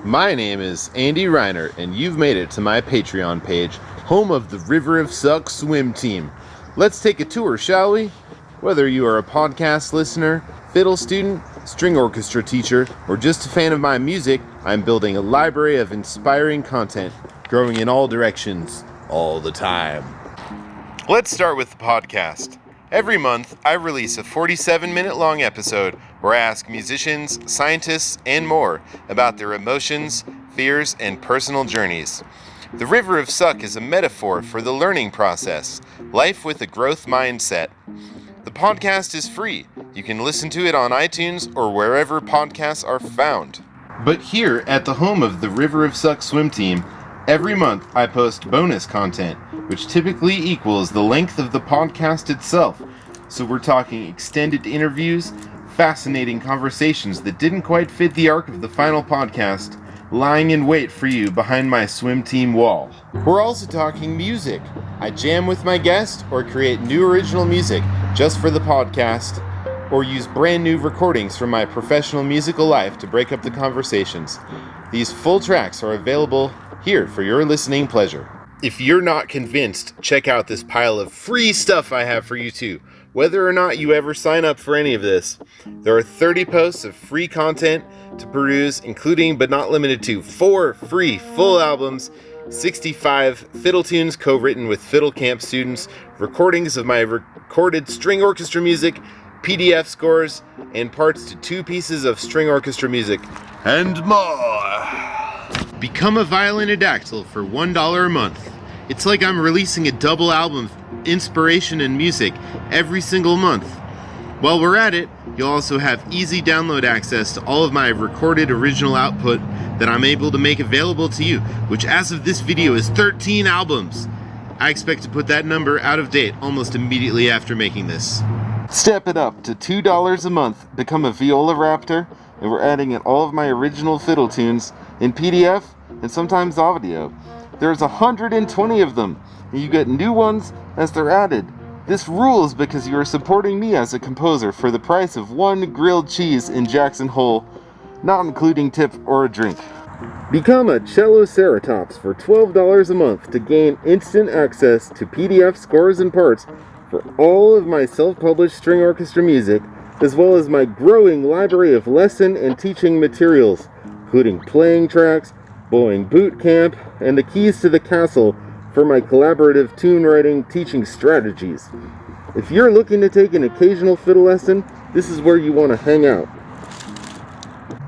My name is Andy Reiner, and you've made it to my Patreon page, home of the River of Suck swim team. Let's take a tour, shall we? Whether you are a podcast listener, fiddle student, string orchestra teacher, or just a fan of my music, I'm building a library of inspiring content, growing in all directions, all the time. Let's start with the podcast. Every month, I release a 47-minute long episode where I ask musicians, scientists, and more about their emotions, fears, and personal journeys. The River of Suck is a metaphor for the learning process, life with a growth mindset. The podcast is free. You can listen to it on iTunes or wherever podcasts are found. But here at the home of the River of Suck swim team, every month I post bonus content, which typically equals the length of the podcast itself. So we're talking extended interviews, fascinating conversations that didn't quite fit the arc of the final podcast, lying in wait for you behind my swim team wall. We're also talking music. I jam with my guest or create new original music just for the podcast, or use brand new recordings from my professional musical life to break up the conversations. These full tracks are available here for your listening pleasure. If you're not convinced, check out this pile of free stuff I have for you too. Whether or not you ever sign up for any of this, there are 30 posts of free content to peruse, including but not limited to 4 free full albums, 65 fiddle tunes co-written with fiddle camp students, recordings of my recorded string orchestra music, PDF scores, and parts to 2 pieces of string orchestra music, and more. Become a violinodactyl for $1 a month. It's like I'm releasing a double album of inspiration and music every single month. While we're at it, you'll also have easy download access to all of my recorded original output that I'm able to make available to you, which as of this video is 13 albums. I expect to put that number out of date almost immediately after making this. Step it up to $2 a month, become a Viola Raptor, and we're adding in all of my original fiddle tunes in PDF and sometimes audio. There's 120 of them, and you get new ones as they're added. This rules because you are supporting me as a composer for the price of 1 grilled cheese in Jackson Hole, not including tip or a drink. Become a Cello Sarat for $12 a month to gain instant access to PDF scores and parts for all of my self-published string orchestra music, as well as my growing library of lesson and teaching materials, including playing tracks, bowing boot camp, and the keys to the castle for my collaborative tune writing teaching strategies. If you're looking to take an occasional fiddle lesson, this is where you want to hang out.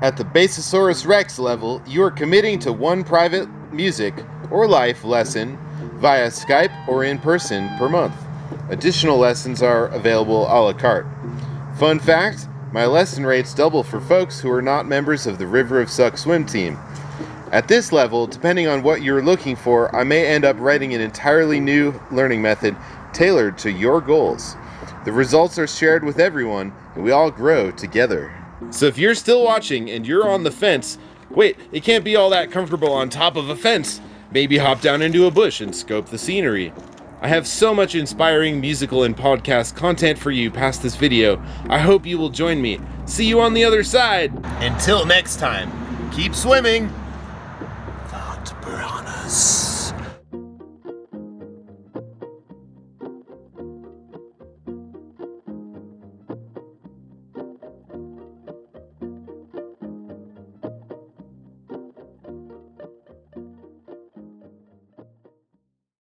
At the Basosaurus Rex level, you are committing to 1 private music or life lesson via Skype or in person per month. Additional lessons are available a la carte. Fun fact, my lesson rates double for folks who are not members of the River of Suck swim team. At this level, depending on what you're looking for, I may end up writing an entirely new learning method tailored to your goals. The results are shared with everyone, and we all grow together. So if you're still watching and you're on the fence, wait, it can't be all that comfortable on top of a fence. Maybe hop down into a bush and scope the scenery. I have so much inspiring musical and podcast content for you past this video. I hope you will join me. See you on the other side. Until next time, keep swimming. Piranhas.